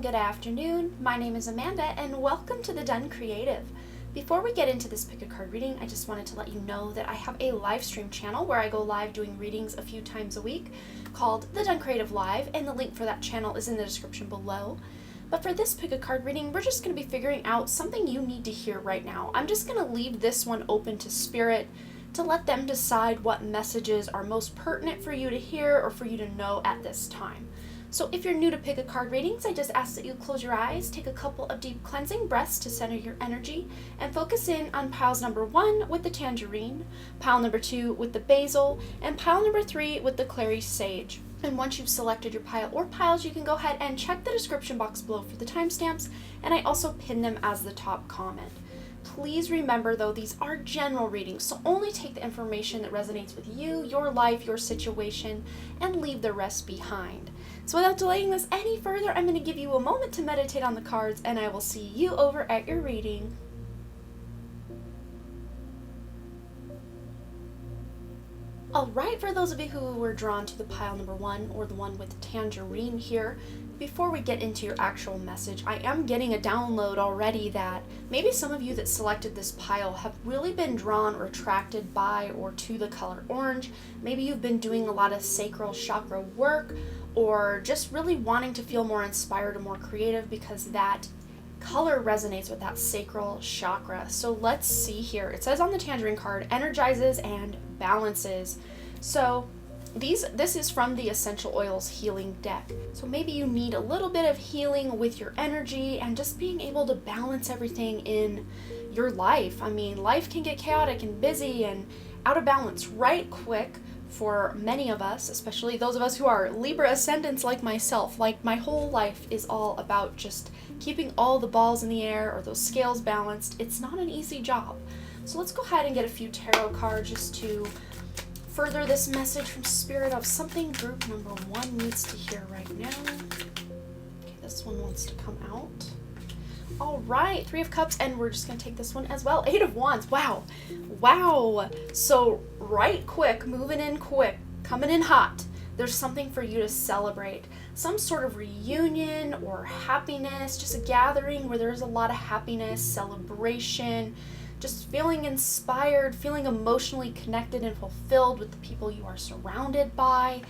good afternoon. My name is Amanda and welcome to The Done Creative. Before we get into this pick a card reading, I just wanted to let you know that I have a live stream channel where I go live doing readings a few times a week called The Done Creative Live, and the link for that channel is in the description below. But for this pick a card reading, we're just going to be figuring out something you need to hear right now. I'm just going to leave this one open to Spirit to let them decide what messages are most pertinent for you to hear or for you to know at this time. So if you're new to pick a card readings, I just ask that you close your eyes, take a couple of deep cleansing breaths to center your energy, and focus in on piles number 1 with the tangerine, pile number 2 with the basil, and pile number 3 with the clary sage. And once you've selected your pile or piles, you can go ahead and check the description box below for the timestamps, and I also pin them as the top comment. Please remember though, these are general readings, so only take the information that resonates with you, your life, your situation, and leave the rest behind. So without delaying this any further, I'm going to give you a moment to meditate on the cards, and I will see you over at your reading. Alright, for those of you who were drawn to the pile number 1 or the one with tangerine here, before we get into your actual message, I am getting a download already that maybe some of you that selected this pile have really been drawn or attracted by or to the color orange. Maybe you've been doing a lot of sacral chakra work, or just really wanting to feel more inspired or more creative because that color resonates with that sacral chakra. So let's see here. It says on the tangerine card, energizes and balances. So this is from the Essential Oils Healing deck. So maybe you need a little bit of healing with your energy and just being able to balance everything in your life. I mean, life can get chaotic and busy and out of balance right quick for many of us, especially those of us who are Libra ascendants like myself. Like, my whole life is all about just keeping all the balls in the air or those scales balanced. It's not an easy job. So let's go ahead and get a few tarot cards just to further this message from Spirit of something group number 1 needs to hear right now. Okay, this one wants to come out. All right, 3 of Cups, and we're just going to take this one as well. 8 of Wands. Wow. So right quick, moving in quick, coming in hot. There's something for you to celebrate. Some sort of reunion or happiness, just a gathering where there's a lot of happiness, celebration, just feeling inspired, feeling emotionally connected and fulfilled with the people you are surrounded by.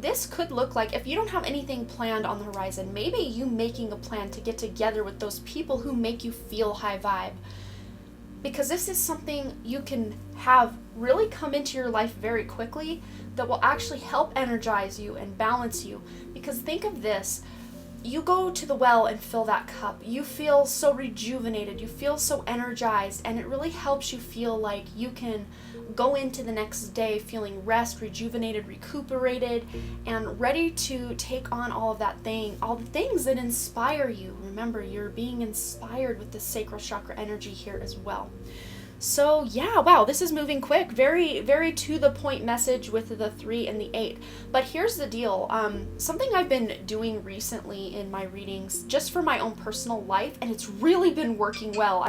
This could look like, if you don't have anything planned on the horizon, maybe you making a plan to get together with those people who make you feel high vibe. Because this is something you can have really come into your life very quickly that will actually help energize you and balance you. Because think of this. You go to the well and fill that cup. You feel so rejuvenated. You feel so energized, and it really helps you feel like you can go into the next day feeling rest, rejuvenated, recuperated, and ready to take on all the things that inspire you. Remember, you're being inspired with the sacral chakra energy here as well. So yeah, wow, this is moving quick. Very, very to the point message with the 3 and the 8. But here's the deal. Something I've been doing recently in my readings, just for my own personal life, and it's really been working well.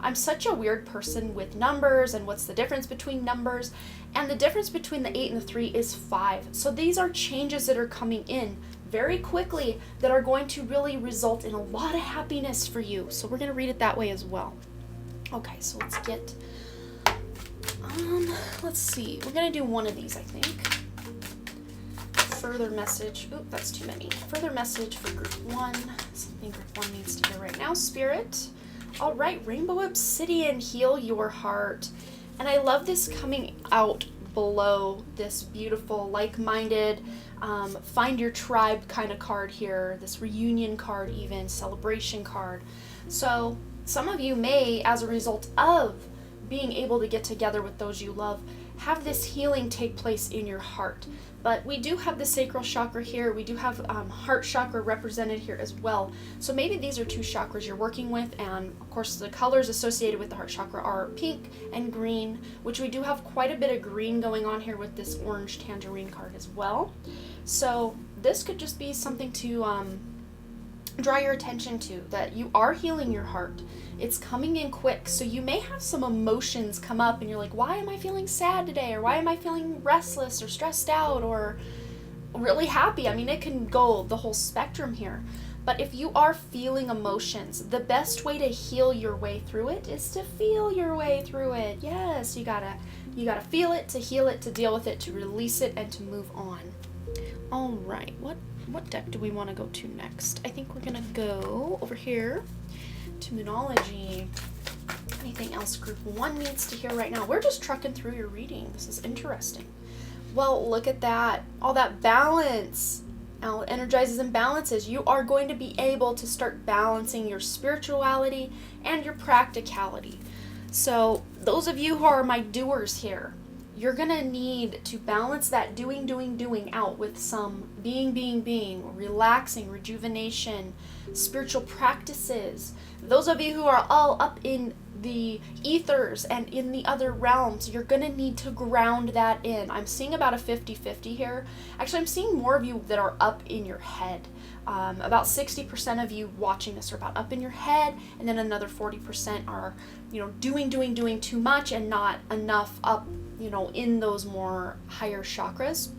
I'm such a weird person with numbers and what's the difference between numbers. And the difference between the 8 and the 3 is 5. So these are changes that are coming in very quickly that are going to really result in a lot of happiness for you. So we're going to read it that way as well. Okay, so let's get, let's see. We're going to do one of these, I think. Further message. Oop, that's too many. Further message for group 1. Something group 1 needs to hear right now, Spirit. All right, Rainbow Obsidian, heal your heart. And I love this coming out below this beautiful, like-minded, find your tribe kind of card here. This reunion card even, celebration card. So some of you may, as a result of being able to get together with those you love, have this healing take place in your heart. But we do have the sacral chakra here. We do have heart chakra represented here as well. So maybe these are 2 chakras you're working with, and of course the colors associated with the heart chakra are pink and green, which we do have quite a bit of green going on here with this orange tangerine card as well. So this could just be something to draw your attention to, that you are healing your heart. It's coming in quick, so you may have some emotions come up and you're like, why am I feeling sad today? Or why am I feeling restless or stressed out or really happy? I mean, it can go the whole spectrum here. But if you are feeling emotions, the best way to heal your way through it is to feel your way through it. Yes, you gotta feel it, to heal it, to deal with it, to release it, and to move on. All right, what deck do we want to go to next? I think we're gonna go over here to Moonology. Anything else Group 1 needs to hear right now? We're just trucking through your reading. This is interesting. Well, look at that. All that balance. Now, it energizes and balances. You are going to be able to start balancing your spirituality and your practicality. So, those of you who are my doers here, you're going to need to balance that doing out with some being, relaxing, rejuvenation, spiritual practices. Those of you who are all up in the ethers and in the other realms, you're going to need to ground that in. I'm seeing about a 50-50 here. Actually, I'm seeing more of you that are up in your head. About 60% of you watching this are about up in your head, and then another 40% are, doing too much and not enough up, in those more higher chakras.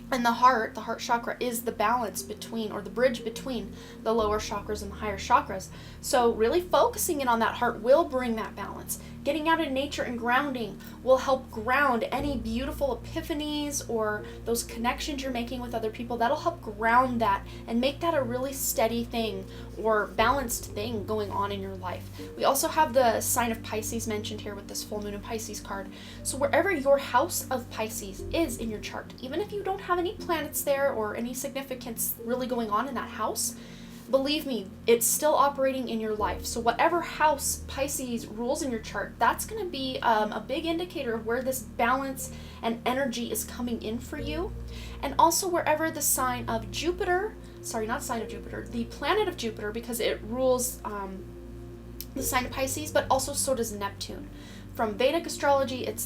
And the heart chakra is the balance between, or the bridge between, the lower chakras and the higher chakras. So really focusing in on that heart will bring that balance. Getting out in nature and grounding will help ground any beautiful epiphanies or those connections you're making with other people. That'll help ground that and make that a really steady thing or balanced thing going on in your life. We also have the sign of Pisces mentioned here with this full moon in Pisces card. So wherever your house of Pisces is in your chart, even if you don't have any planets there or any significance really going on in that house, believe me, it's still operating in your life. So whatever house Pisces rules in your chart, that's going to be a big indicator of where this balance and energy is coming in for you. And also wherever the sign of Jupiter, the planet of Jupiter, because it rules the sign of Pisces, but also so does Neptune. From Vedic astrology, it's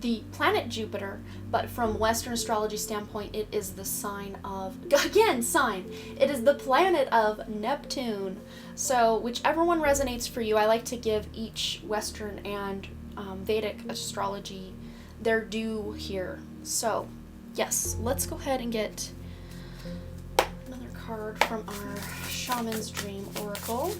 the planet Jupiter, but from Western astrology standpoint, it is the sign of, it is the planet of Neptune. So whichever one resonates for you, I like to give each Western and Vedic astrology their due here. So yes, let's go ahead and get another card from our Shaman's Dream Oracle.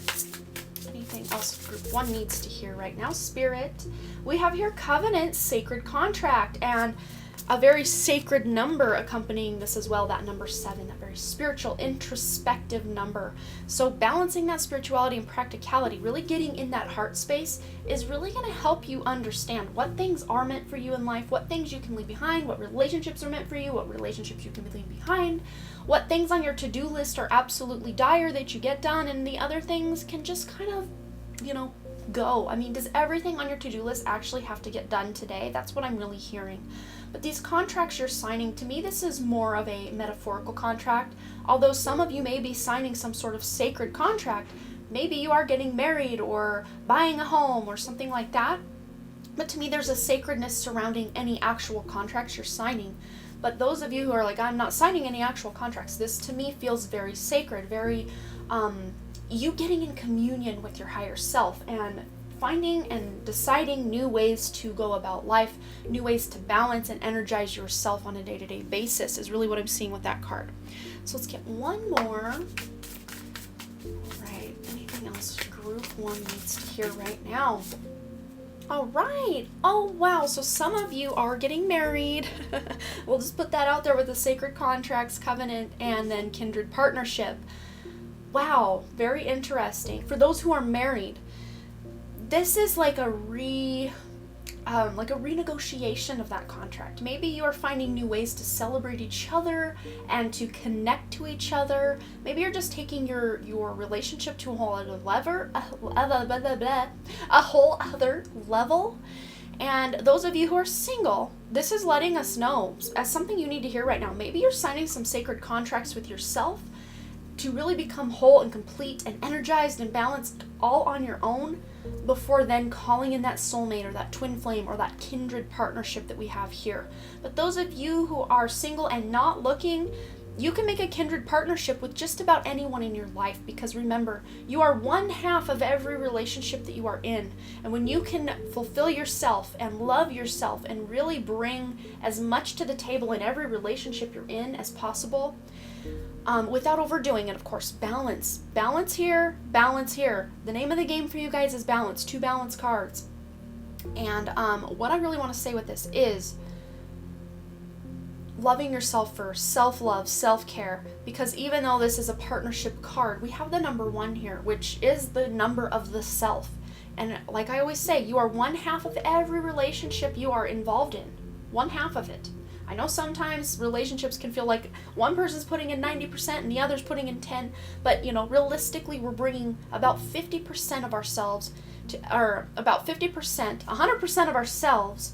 Anything else Group 1 needs to hear right now? Spirit. We have here Covenant, Sacred Contract, and a very sacred number accompanying this as well, that number 7, that very spiritual, introspective number. So balancing that spirituality and practicality, really getting in that heart space, is really going to help you understand what things are meant for you in life, what things you can leave behind, what relationships are meant for you, what relationships you can leave behind, what things on your to-do list are absolutely dire that you get done, and the other things can just kind of, go. I mean, does everything on your to-do list actually have to get done today? That's what I'm really hearing. But these contracts you're signing, to me, this is more of a metaphorical contract. Although some of you may be signing some sort of sacred contract, maybe you are getting married or buying a home or something like that. But to me, there's a sacredness surrounding any actual contracts you're signing. But those of you who are like, I'm not signing any actual contracts, this to me feels very sacred, very you getting in communion with your higher self and finding and deciding new ways to go about life, new ways to balance and energize yourself on a day-to-day basis is really what I'm seeing with that card. So let's get one more. All right, anything else Group 1 needs to hear right now? All right. Oh, wow. So some of you are getting married. We'll just put that out there with the sacred contracts, covenant, and then kindred partnership. Wow. Very interesting. For those who are married, this is like a renegotiation of that contract. Maybe you are finding new ways to celebrate each other and to connect to each other. Maybe you're just taking your relationship to a whole other level. And those of you who are single, this is letting us know as something you need to hear right now. Maybe you're signing some sacred contracts with yourself to really become whole and complete and energized and balanced all on your own, before then calling in that soulmate or that twin flame or that kindred partnership that we have here. But those of you who are single and not looking, you can make a kindred partnership with just about anyone in your life, because remember, you are one half of every relationship that you are in. And when you can fulfill yourself and love yourself and really bring as much to the table in every relationship you're in as possible, without overdoing it, of course. Balance. Balance here, balance here. The name of the game for you guys is balance. 2 balance cards. And what I really want to say with this is loving yourself first, self-love, self-care, because even though this is a partnership card, we have the number 1 here, which is the number of the self. And like I always say, you are 1/2 of every relationship you are involved in. 1/2 of it. I know sometimes relationships can feel like one person's putting in 90% and the other's putting in 10, but realistically we're bringing about 50% of ourselves or about 50%, 100% of ourselves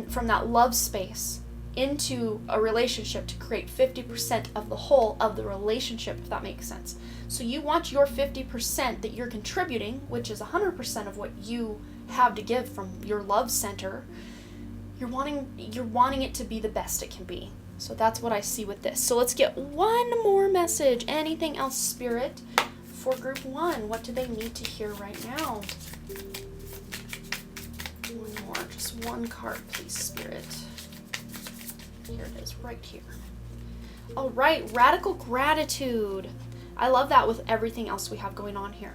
from that love space into a relationship to create 50% of the whole of the relationship, if that makes sense. So you want your 50% that you're contributing, which is 100% of what you have to give from your love center. You're wanting it to be the best it can be. So that's what I see with this. So let's get one more message. Anything else, Spirit, for group 1? What do they need to hear right now? One more, just one card, please, Spirit. Here it is, right here. All right, radical gratitude. I love that with everything else we have going on here.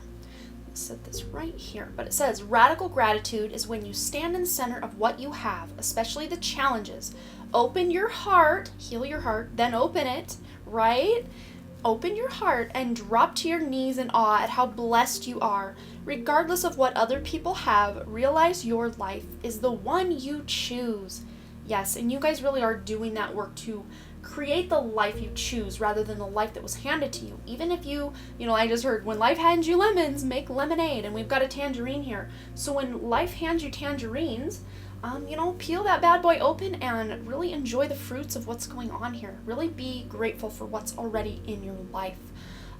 Let's set this right here. But it says, radical gratitude is when you stand in the center of what you have, especially the challenges. Open your heart, heal your heart, then open it, right? Open your heart and drop to your knees in awe at how blessed you are. Regardless of what other people have, realize your life is the one you choose. Yes, and you guys really are doing that work to create the life you choose rather than the life that was handed to you. Even if I just heard, when life hands you lemons, make lemonade, and we've got a tangerine here. So when life hands you tangerines, peel that bad boy open and really enjoy the fruits of what's going on here. Really be grateful for what's already in your life.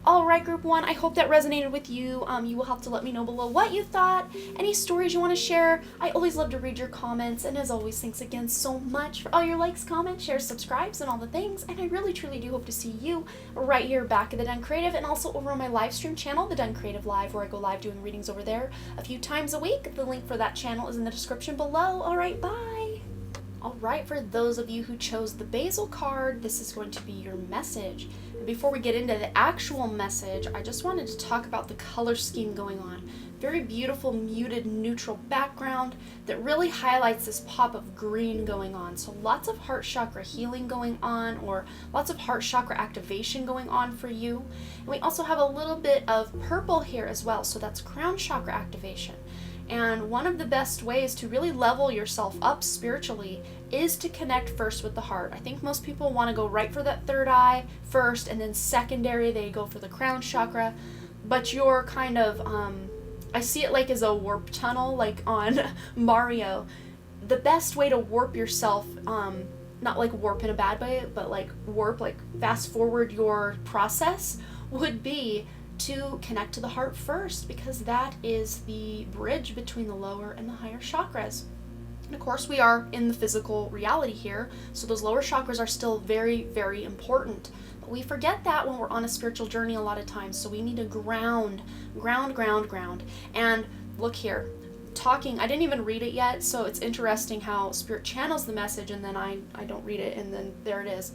All right, group 1, I hope that resonated with you. You will have to let me know below what you thought, any stories you want to share. I always love to read your comments, and as always, thanks again so much for all your likes, comments, shares, subscribes, and all the things, and I really, truly do hope to see you right here back at The Done Creative, and also over on my live stream channel, The Done Creative Live, where I go live doing readings over there a few times a week. The link for that channel is in the description below. All right, bye! All right, for those of you who chose the Basil card, this is going to be your message. And before we get into the actual message, I just wanted to talk about the color scheme going on. Very beautiful, muted, neutral background that really highlights this pop of green going on. So lots of heart chakra healing going on, or lots of heart chakra activation going on for you. And we also have a little bit of purple here as well, so that's crown chakra activation. And one of the best ways to really level yourself up spiritually is to connect first with the heart. I think most people want to go right for that third eye first, and then secondary they go for the crown chakra. But you're kind of, I see it like as a warp tunnel, like on Mario. The best way to warp yourself, not like warp in a bad way, but like warp, like fast forward your process, would be to connect to the heart first, because that is the bridge between the lower and the higher chakras. And of course we are in the physical reality here, so those lower chakras are still very, very important. But we forget that when we're on a spiritual journey a lot of times, so we need to ground. And look here, I didn't even read it yet, so it's interesting how Spirit channels the message and then I don't read it, and then there it is.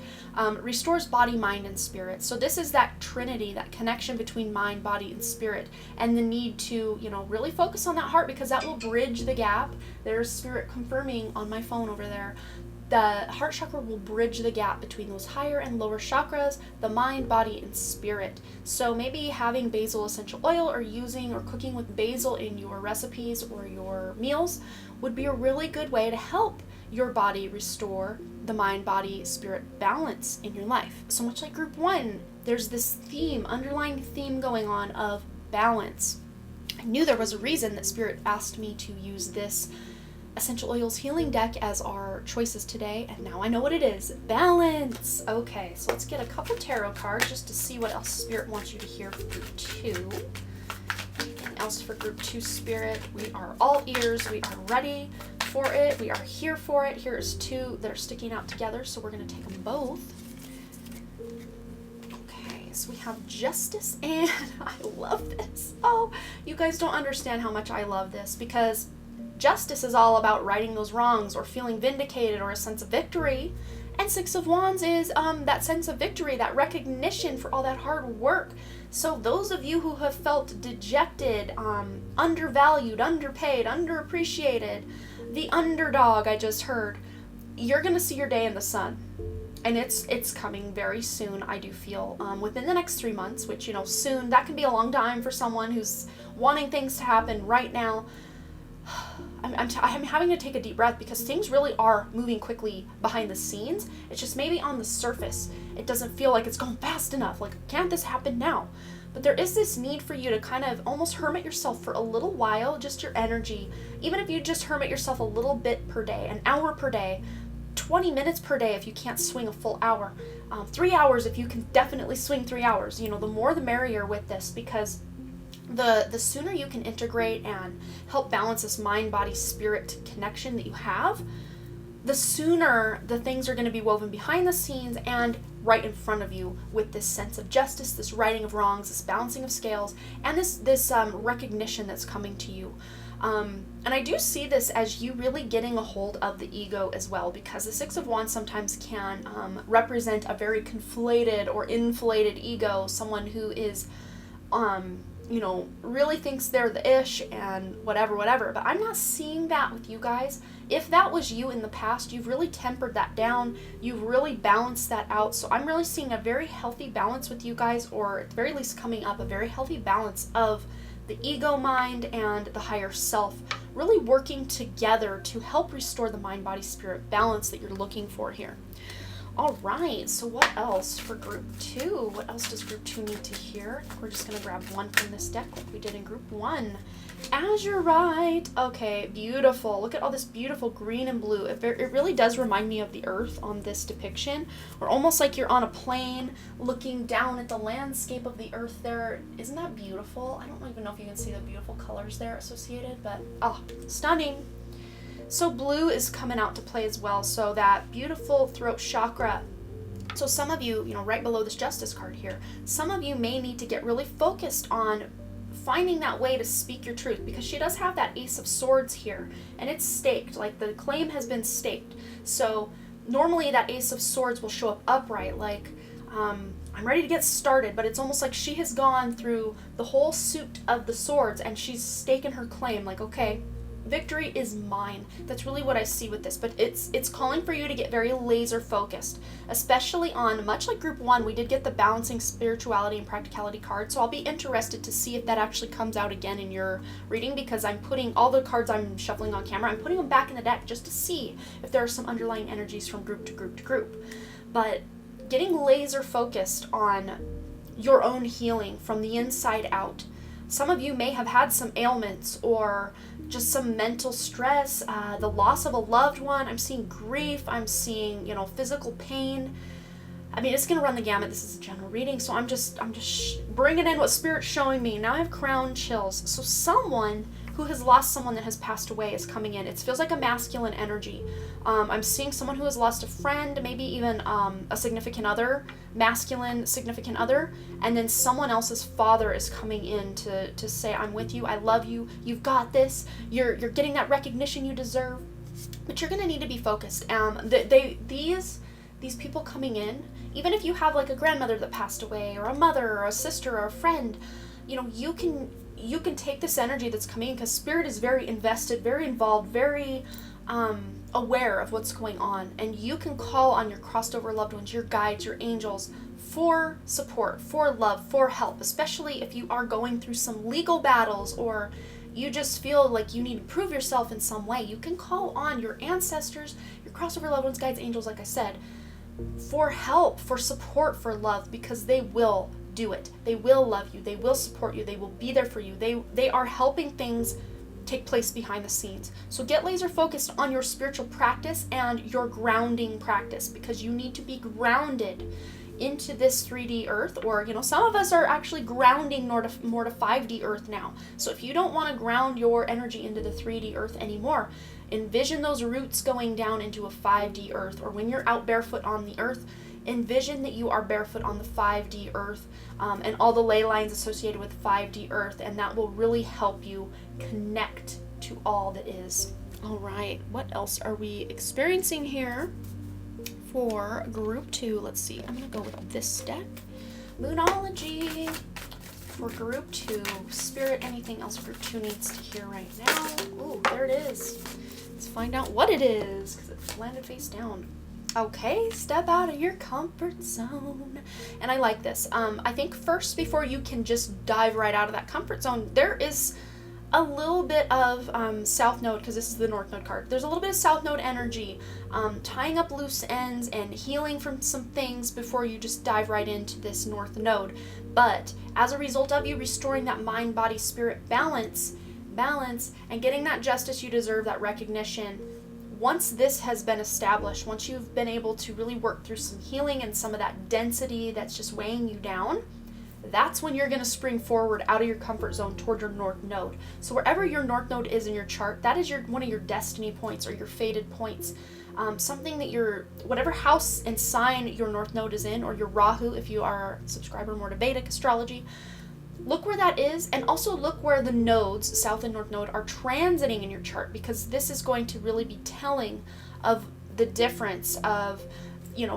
Restores body, mind, and spirit. So this is that trinity, that connection between mind, body, and spirit, and the need to, really focus on that heart, because that will bridge the gap. There's Spirit confirming on my phone over there. The heart chakra will bridge the gap between those higher and lower chakras, the mind, body, and spirit. So maybe having basil essential oil or using or cooking with basil in your recipes or your meals would be a really good way to help your body restore the mind, body, spirit balance in your life. So much like group 1, there's this underlying theme going on of balance. I knew there was a reason that Spirit asked me to use this Essential Oils Healing Deck as our choices today, and now I know what it is. Balance! Okay, so let's get a couple tarot cards just to see what else Spirit wants you to hear for group 2. Anything else for group 2, Spirit? We are all ears. We are ready for it. We are here for it. Here's 2 that are sticking out together, so we're going to take them both. Okay, so we have Justice, and I love this. Oh, you guys don't understand how much I love this, because justice is all about righting those wrongs or feeling vindicated or a sense of victory. And Six of Wands is that sense of victory, that recognition for all that hard work. So those of you who have felt dejected, undervalued, underpaid, underappreciated, the underdog I just heard, you're going to see your day in the sun. And it's coming very soon, I do feel, within the next 3 months, which, soon, that can be a long time for someone who's wanting things to happen right now. I'm having to take a deep breath because things really are moving quickly behind the scenes. It's just maybe on the surface, it doesn't feel like it's going fast enough. Like, can't this happen now? But there is this need for you to kind of almost hermit yourself for a little while, just your energy. Even if you just hermit yourself a little bit per day, an hour per day, 20 minutes per day if you can't swing a full hour, 3 hours if you can definitely swing 3 hours. The more the merrier with this, because the sooner you can integrate and help balance this mind, body, spirit connection that you have, the sooner the things are going to be woven behind the scenes and right in front of you with this sense of justice, this righting of wrongs, this balancing of scales, and this recognition that's coming to you. And I do see this as you really getting a hold of the ego as well, because the Six of Wands sometimes can represent a very conflated or inflated ego, someone who is, really thinks they're the ish and whatever. But I'm not seeing that with you guys. If that was you in the past, you've really tempered that down. You've really balanced that out. So I'm really seeing a very healthy balance with you guys, or at the very least coming up, a very healthy balance of the ego mind and the higher self really working together to help restore the mind, body, spirit balance that you're looking for here. All right, so what else for group 2? What else does group 2 need to hear? We're just going to grab one from this deck like we did in group 1. Azurite. Okay, beautiful. Look at all this beautiful green and blue. It really does remind me of the earth on this depiction, or almost like you're on a plane looking down at the landscape of the earth there. Isn't that beautiful? I don't even know if you can see the beautiful colors there associated, but stunning. So blue is coming out to play as well. So that beautiful throat chakra. So some of you, right below this justice card here, some of you may need to get really focused on finding that way to speak your truth, because she does have that Ace of Swords here, and it's staked, like the claim has been staked. So normally that Ace of Swords will show up upright, like I'm ready to get started, but it's almost like she has gone through the whole suit of the swords and she's staken her claim, like, okay, victory is mine. That's really what I see with this, but it's calling for you to get very laser focused, especially on, much like group 1, we did get the balancing spirituality and practicality card, so I'll be interested to see if that actually comes out again in your reading, because I'm putting all the cards I'm shuffling on camera, I'm putting them back in the deck just to see if there are some underlying energies from group to group to group. But getting laser focused on your own healing from the inside out. Some of you may have had some ailments or just some mental stress, the loss of a loved one. I'm seeing grief. I'm seeing, physical pain. I mean, it's going to run the gamut. This is a general reading, so I'm just bringing in what Spirit's showing me. Now I have crown chills. So someone who has lost someone that has passed away is coming in. It feels like a masculine energy. I'm seeing someone who has lost a friend, maybe even a significant other, masculine significant other, and then someone else's father is coming in to say, I'm with you, I love you, you've got this, you're getting that recognition you deserve, but you're going to need to be focused. These people coming in, even if you have like a grandmother that passed away, or a mother, or a sister, or a friend, you can take this energy that's coming in, because Spirit is very invested, very involved, very aware of what's going on, and you can call on your crossed over loved ones, your guides, your angels, for support, for love, for help, especially if you are going through some legal battles, or you just feel like you need to prove yourself in some way. You can call on your ancestors, your crossover loved ones, guides, angels, like I said, for help, for support, for love, because they will do it. They will love you. They will support you. They will be there for you. They are helping things take place behind the scenes. So get laser focused on your spiritual practice and your grounding practice, because you need to be grounded into this 3D earth, or some of us are actually grounding more to 5D earth now. So if you don't want to ground your energy into the 3D earth anymore, envision those roots going down into a 5D earth, or when you're out barefoot on the earth, envision that you are barefoot on the 5D earth, and all the ley lines associated with 5D earth, and that will really help you connect to all that is. All right, what else are we experiencing here for group 2, let's see, I'm going to go with this deck. Moonology for group 2. Spirit, anything else group 2 needs to hear right now? Ooh, there it is. Let's find out what it is, because it landed face down. Okay, step out of your comfort zone. And I like this. I think first, before you can just dive right out of that comfort zone, there is a little bit of South Node, because this is the North Node card. There's a little bit of South Node energy, tying up loose ends and healing from some things before you just dive right into this North Node. But as a result of you restoring that mind, body, spirit balance, and getting that justice you deserve, that recognition, once this has been established, once you've been able to really work through some healing and some of that density that's just weighing you down, that's when you're going to spring forward out of your comfort zone toward your North Node. So wherever your North Node is in your chart, that is one of your destiny points or your fated points. Something that whatever house and sign your North Node is in, or your Rahu if you are a subscriber more to Vedic astrology, look where that is, and also look where the nodes, South and North Node, are transiting in your chart, because this is going to really be telling of the difference of,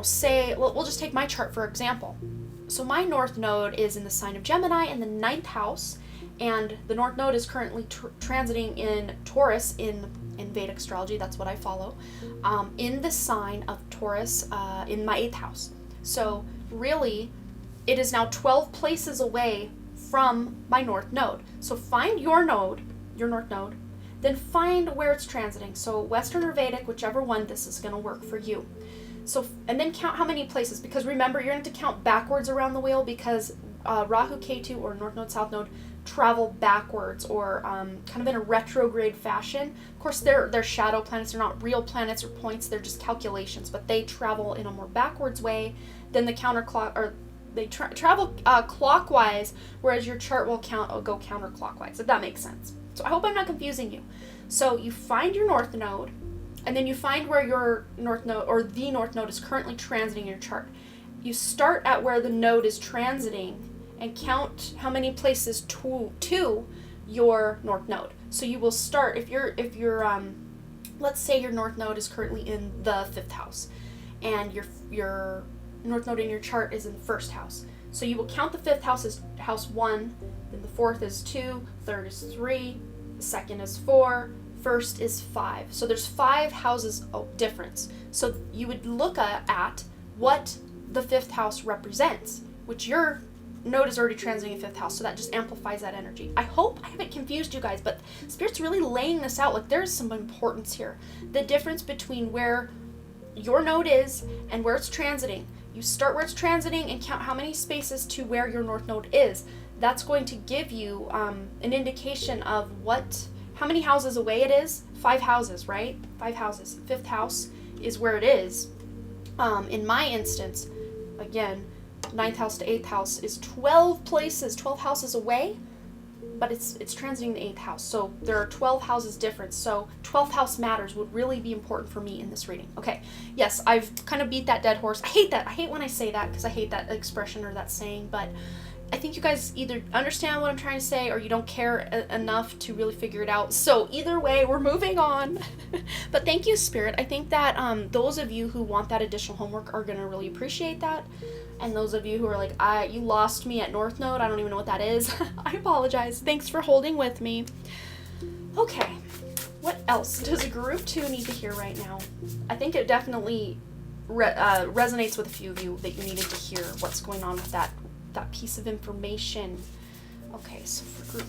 say, well, we'll just take my chart for example. So my North Node is in the sign of Gemini in the 9th house, and the North Node is currently transiting in Taurus in Vedic astrology, that's what I follow, in the sign of Taurus in my 8th house. So really, it is now 12 places away from my North Node. So find your node, your North Node, then find where it's transiting. So Western or Vedic, whichever one, this is going to work for you. So, and then count how many places, because remember, you're going to count backwards around the wheel, because Rahu, Ketu, or North Node, South Node travel backwards, or kind of in a retrograde fashion. Of course, they're shadow planets. They're not real planets or points. They're just calculations, but they travel in a more backwards way than the they travel clockwise, whereas your chart will go counterclockwise, if that makes sense. So I hope I'm not confusing you. So you find your North Node, and then you find where your North Node, or the North Node, is currently transiting in your chart. You start at where the node is transiting and count how many places to your North Node. So you will start, if you're let's say your North Node is currently in the 5th house, and your North Node in your chart is in the 1st house. So you will count the 5th house as house 1, then the 4th is 2, 3rd is 3, the 2nd is 4, 1st is 5. So there's 5 houses difference. So you would look at what the 5th house represents, which your node is already transiting in 5th house, so that just amplifies that energy. I hope I haven't confused you guys, but Spirit's really laying this out. Like, there's some importance here. The difference between where your node is and where it's transiting. You start where it's transiting and count how many spaces to where your North Node is. That's going to give you an indication of how many houses away it is. 5 houses, right? 5 houses. 5th house is where it is. In my instance, again, 9th house to 8th house is 12 places, 12 houses away, but it's transiting the 8th house. So there are 12 houses difference. So 12th house matters would really be important for me in this reading. Okay, yes, I've kind of beat that dead horse. I hate that. I hate when I say that, because I hate that expression or that saying, but I think you guys either understand what I'm trying to say or you don't care enough to really figure it out. So either way, we're moving on. But thank you, Spirit. I think that those of you who want that additional homework are going to really appreciate that. And those of you who are like, you lost me at North Node, I don't even know what that is. I apologize. Thanks for holding with me. Okay, what else does group 2 need to hear right now? I think it definitely resonates with a few of you that you needed to hear what's going on with that piece of information. Okay, so for group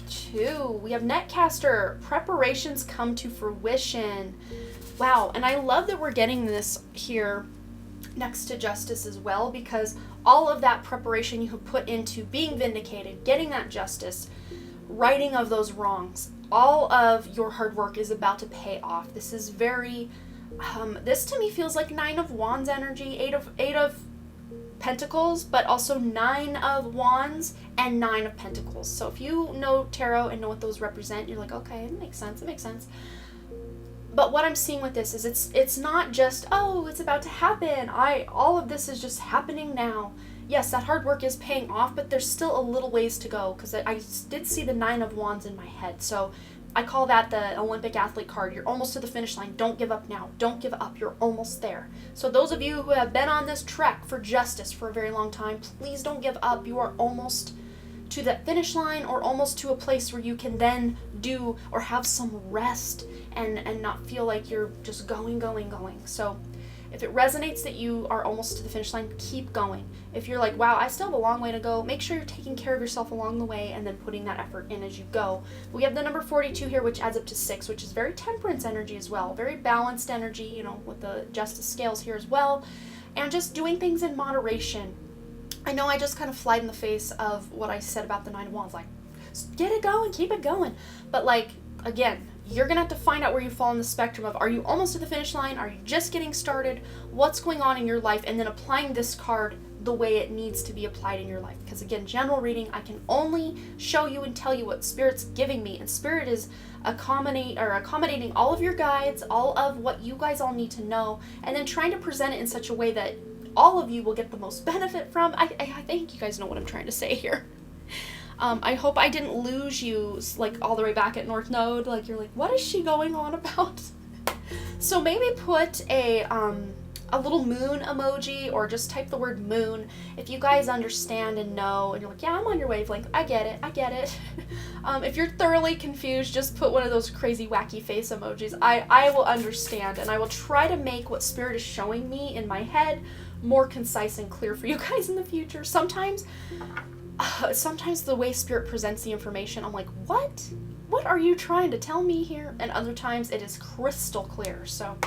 2, we have Netcaster. Preparations come to fruition. Wow, and I love that we're getting this here next to justice as well, because all of that preparation you have put into being vindicated, getting that justice, righting of those wrongs, all of your hard work is about to pay off. This is very, this to me feels like 9 of Wands energy, 8 of Pentacles, but also 9 of Wands and 9 of Pentacles. So if you know tarot and know what those represent, you're like, okay, it makes sense. But what I'm seeing with this is it's not just, oh, it's about to happen. All of this is just happening now. Yes, that hard work is paying off, but there's still a little ways to go, because I did see the 9 of Wands in my head. So I call that the Olympic athlete card. You're almost to the finish line. Don't give up now. Don't give up. You're almost there. So those of you who have been on this trek for justice for a very long time, please don't give up. You are almost to that finish line, or almost to a place where you can then do or have some rest and not feel like you're just going. So if it resonates that you are almost to the finish line, keep going. If you're like, wow, I still have a long way to go, make sure you're taking care of yourself along the way and then putting that effort in as you go. We have the number 42 here, which adds up to 6, which is very temperance energy as well. Very balanced energy, with the justice scales here as well. And just doing things in moderation. I know I just kind of flied in the face of what I said about the 9 of Wands. Like, get it going, keep it going. But again, you're going to have to find out where you fall in the spectrum of, are you almost to the finish line? Are you just getting started? What's going on in your life? And then applying this card the way it needs to be applied in your life. Because again, general reading, I can only show you and tell you what Spirit's giving me. And Spirit is accommodating all of your guides, all of what you guys all need to know, and then trying to present it in such a way that all of you will get the most benefit from. I think you guys know what I'm trying to say here. I hope I didn't lose you all the way back at North Node. You're like, what is she going on about? So maybe put a little moon emoji, or just type the word moon if you guys understand and know, and you're like, yeah, I'm on your wavelength. I get it. If you're thoroughly confused, just put one of those crazy wacky face emojis. I will understand, and I will try to make what Spirit is showing me in my head more concise and clear for you guys in the future. Sometimes the way Spirit presents the information, I'm like, what are you trying to tell me here? And other times it is crystal clear. So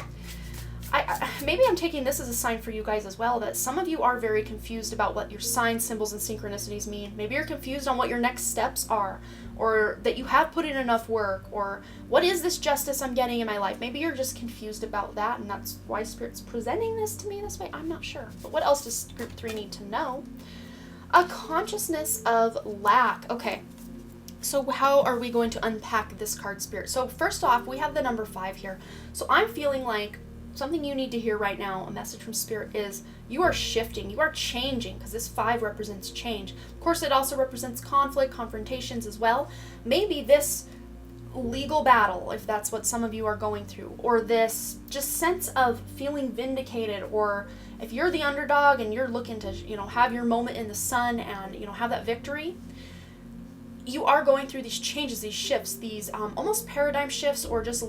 maybe I'm taking this as a sign for you guys as well, that some of you are very confused about what your signs, symbols, and synchronicities mean. Maybe you're confused on what your next steps are, or that you have put in enough work, or what is this justice I'm getting in my life? Maybe you're just confused about that, and that's why Spirit's presenting this to me this way. I'm not sure. But what else does Group 3 need to know? A consciousness of lack. Okay. So how are we going to unpack this card, Spirit? So first off, we have the number 5 here. So I'm feeling like something you need to hear right now, a message from Spirit, is you are shifting, you are changing, because this 5 represents change. Of course, it also represents conflict, confrontations as well. Maybe this legal battle, if that's what some of you are going through, or this just sense of feeling vindicated, or if you're the underdog and you're looking to, have your moment in the sun and, have that victory, you are going through these changes, these shifts, these almost paradigm shifts, or just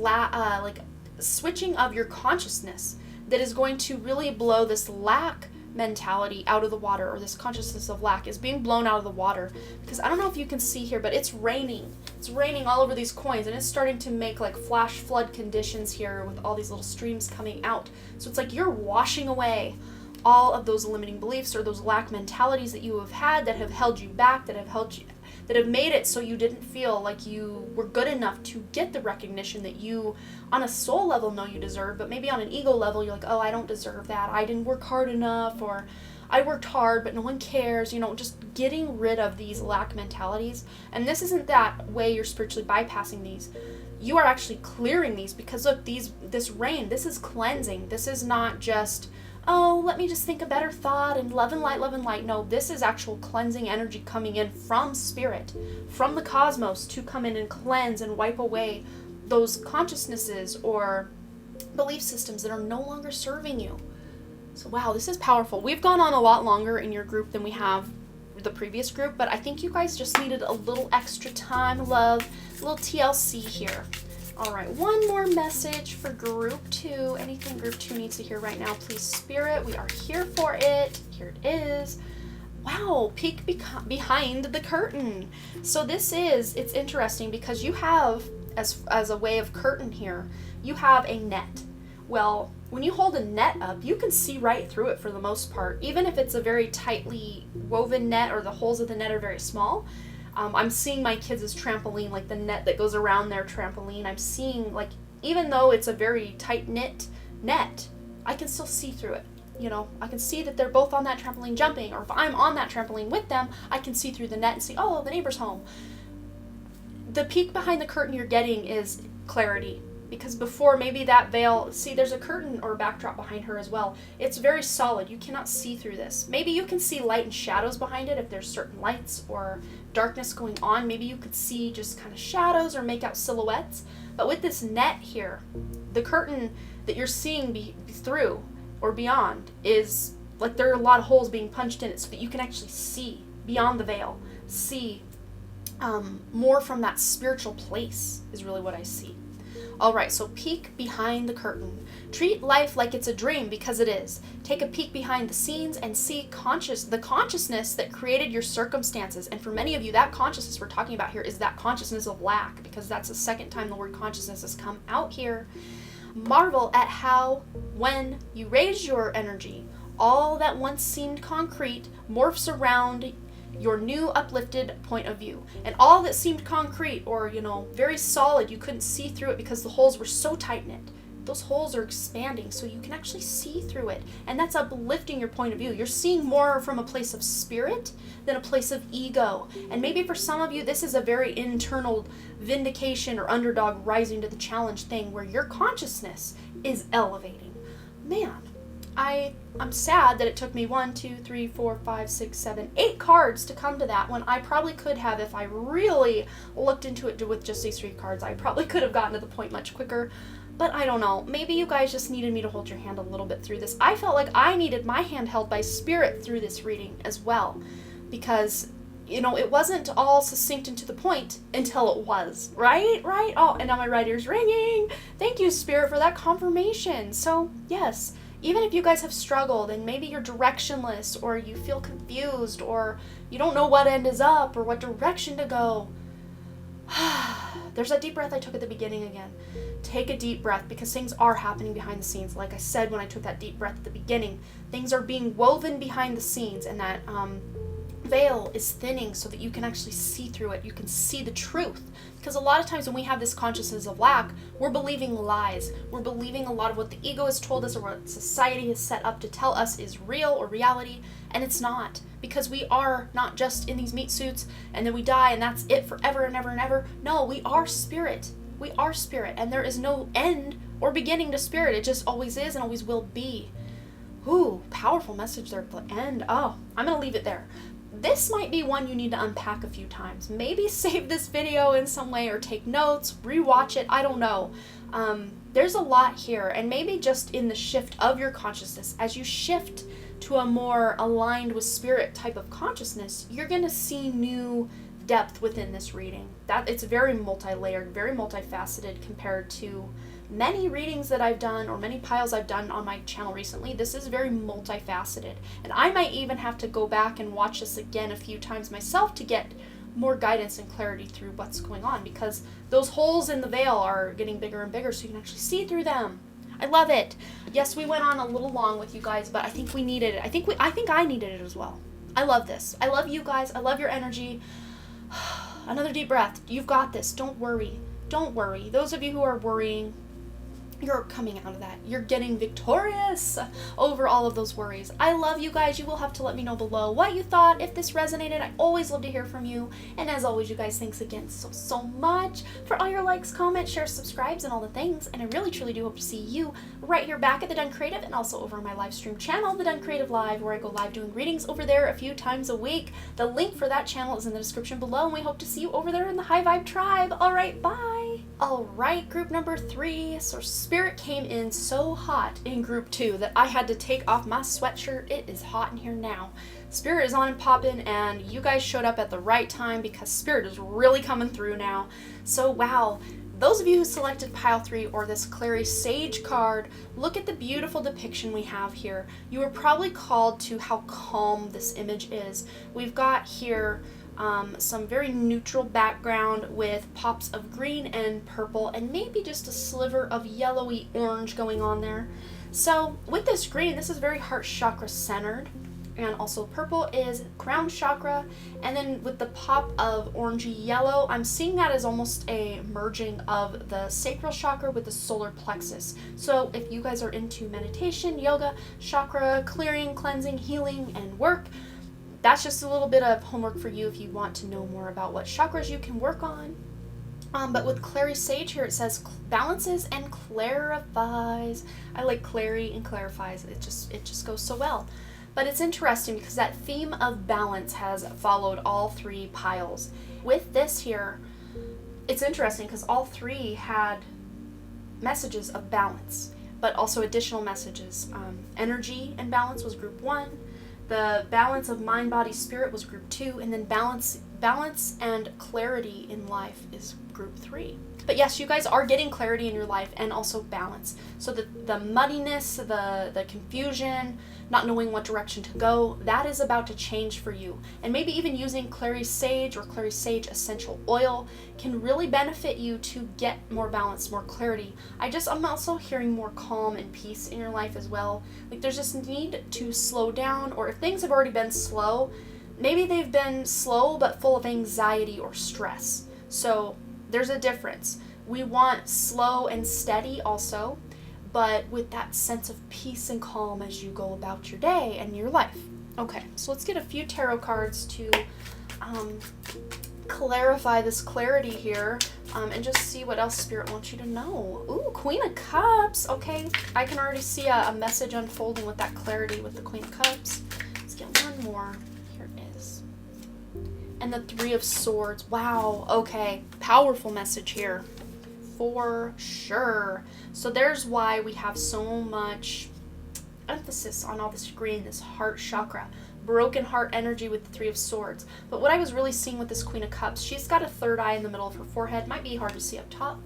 switching of your consciousness that is going to really blow this lack mentality out of the water, or this consciousness of lack is being blown out of the water. Because I don't know if you can see here, but it's raining. It's raining all over these coins, and it's starting to make flash flood conditions here with all these little streams coming out. So it's like you're washing away all of those limiting beliefs or those lack mentalities that you have had, that have held you back, that have made it so you didn't feel like you were good enough to get the recognition that you, on a soul level, know you deserve, but maybe on an ego level, you're like, oh, I don't deserve that. I didn't work hard enough, or I worked hard, but no one cares. Just getting rid of these lack mentalities. And this isn't that way you're spiritually bypassing these. You are actually clearing these, because look, this rain, this is cleansing. This is not just, oh, let me just think a better thought and love and light. No, this is actual cleansing energy coming in from Spirit, from the cosmos, to come in and cleanse and wipe away those consciousnesses or belief systems that are no longer serving you. So wow, this is powerful. We've gone on a lot longer in your group than we have the previous group, but I think you guys just needed a little extra time, love, a little TLC here. All right, one more message for Group 2. Anything Group 2 needs to hear right now, please, Spirit. We are here for it. Here it is. Wow, peek behind the curtain. So it's interesting because you have, as a way of curtain here, you have a net. Well, when you hold a net up, you can see right through it for the most part, even if it's a very tightly woven net or the holes of the net are very small. I'm seeing my kids' trampoline, like the net that goes around their trampoline. I'm seeing, even though it's a very tight-knit net, I can still see through it. I can see that they're both on that trampoline jumping, or if I'm on that trampoline with them, I can see through the net and see, oh, the neighbor's home. The peek behind the curtain you're getting is clarity. because before maybe that veil, see there's a curtain or backdrop behind her as well. It's very solid. You cannot see through this. Maybe you can see light and shadows behind it if there's certain lights or darkness going on. Maybe you could see just kind of shadows or make out silhouettes. But with this net here, the curtain that you're seeing through or beyond is like there are a lot of holes being punched in it so that you can actually see beyond the veil, see more from that spiritual place is really what I see. All right, so peek behind the curtain. Treat life like it's a dream, because it is. Take a peek behind the scenes and see the consciousness that created your circumstances. And for many of you, that consciousness we're talking about here is that consciousness of lack, because that's the second time the word consciousness has come out here. Marvel at how, when you raise your energy, all that once seemed concrete morphs around your new uplifted point of view. And all that seemed concrete or, very solid, you couldn't see through it because the holes were so tight-knit. Those holes are expanding so you can actually see through it. And that's uplifting your point of view. You're seeing more from a place of spirit than a place of ego. And maybe for some of you, this is a very internal vindication or underdog rising to the challenge thing where your consciousness is elevating. Man, I'm sad that it took me 1, 2, 3, 4, 5, 6, 7, 8 cards to come to that, when I probably could have, if I really looked into it with just these 3 cards, I probably could have gotten to the point much quicker. But I don't know, maybe you guys just needed me to hold your hand a little bit through this. I felt like I needed my hand held by spirit through this reading as well, because it wasn't all succinct and to the point until it was, right? Oh, and now my right ear's ringing. Thank you, Spirit, for that confirmation. So, yes, even if you guys have struggled and maybe you're directionless or you feel confused or you don't know what end is up or what direction to go, there's that deep breath I took at the beginning again. Take a deep breath, because things are happening behind the scenes. Like I said when I took that deep breath at the beginning, things are being woven behind the scenes, and that veil is thinning so that you can actually see through it. You can see the truth. Because a lot of times when we have this consciousness of lack, we're believing lies. We're believing a lot of what the ego has told us or what society has set up to tell us is real or reality, and it's not. Because we are not just in these meat suits and then we die and that's it forever and ever and ever. No, we are spirit. We are spirit, and there is no end or beginning to spirit. It just always is and always will be. Ooh, powerful message there at the end. Oh, I'm going to leave it there. This might be one you need to unpack a few times. Maybe save this video in some way or take notes, rewatch it, I don't know. There's a lot here, and maybe just in the shift of your consciousness, as you shift to a more aligned with spirit type of consciousness, you're going to see new depth within this reading. That it's very multi-layered, very multifaceted compared to many readings that I've done or many piles I've done on my channel recently. This is very multifaceted, and I might even have to go back and watch this again a few times myself to get more guidance and clarity through what's going on, because those holes in the veil are getting bigger and bigger so you can actually see through them. I love it. Yes, we went on a little long with you guys, but I think we needed it. I think I needed it as well. I love this. I love you guys. I love your energy. Another deep breath. You've got this. Don't worry. Don't worry. Those of you who are worrying, you're coming out of that. You're getting victorious over all of those worries. I love you guys. You will have to let me know below what you thought. If this resonated, I always love to hear from you. And as always, you guys, thanks again so much for all your likes, comments, shares, subscribes, and all the things. And I really, truly do hope to see you right here back at The Done Creative, and also over on my live stream channel, The Done Creative Live, where I go live doing readings over there a few times a week. The link for that channel is in the description below, and we hope to see you over there in the High Vibe Tribe. All right, bye. All right, group number 3. So Spirit came in so hot in group 2 that I had to take off my sweatshirt. It is hot in here now. Spirit is on and popping, and you guys showed up at the right time because Spirit is really coming through now. So wow, those of you who selected pile 3 or this Clary Sage card, look at the beautiful depiction we have here. You were probably called to how calm this image is. We've got here some very neutral background with pops of green and purple and maybe just a sliver of yellowy orange going on there. So with this green, this is very heart chakra centered, and also purple is crown chakra, and then with the pop of orangey yellow, I'm seeing that as almost a merging of the sacral chakra with the solar plexus. So if you guys are into meditation, yoga, chakra clearing, cleansing, healing, and work, that's just a little bit of homework for you if you want to know more about what chakras you can work on. But with Clary Sage here, it says balances and clarifies. I like clary and clarifies. It just goes so well. But it's interesting because that theme of balance has followed all three piles. With this here, it's interesting because all three had messages of balance, but also additional messages. Energy and balance was group 1. The balance of mind, body, spirit was group 2, and then balance and clarity in life is group 3. But yes, you guys are getting clarity in your life and also balance. So the muddiness, the confusion, not knowing what direction to go, that is about to change for you. And maybe even using Clary Sage or Clary Sage essential oil can really benefit you to get more balance, more clarity. I'm also hearing more calm and peace in your life as well. Like there's this need to slow down, or if things have already been slow, maybe they've been slow but full of anxiety or stress. So there's a difference. We want slow and steady also, but with that sense of peace and calm as you go about your day and your life. Okay, so let's get a few tarot cards to clarify this clarity here, and just see what else Spirit wants you to know. Ooh, Queen of Cups. Okay, I can already see a message unfolding with that clarity with the Queen of Cups. Let's get one more. Here it is. And the Three of Swords. Wow, okay, powerful message here. For sure. So there's why we have so much emphasis on all this green, this heart chakra, broken heart energy with the Three of Swords. But what I was really seeing with this Queen of Cups, she's got a third eye in the middle of her forehead. Might be hard to see up top.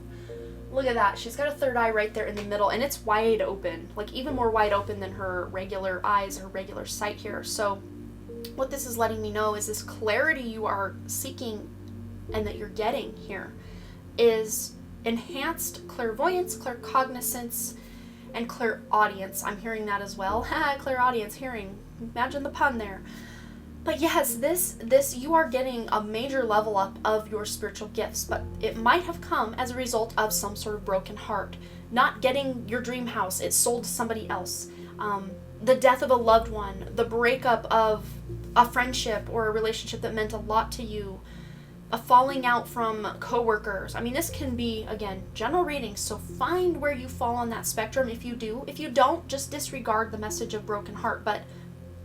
Look at that. She's got a third eye right there in the middle, and it's wide open, like even more wide open than her regular eyes, her regular sight here. So what this is letting me know is this clarity you are seeking and that you're getting here is enhanced clairvoyance, claircognizance, and clairaudience. I'm hearing that as well. Clairaudience, hearing. Imagine the pun there. But yes, this you are getting a major level up of your spiritual gifts, but it might have come as a result of some sort of broken heart. Not getting your dream house, it's sold to somebody else. The death of a loved one, the breakup of a friendship or a relationship that meant a lot to you, a falling out from coworkers. I mean, this can be, again, general readings, so find where you fall on that spectrum if you do. If you don't, just disregard the message of broken heart. But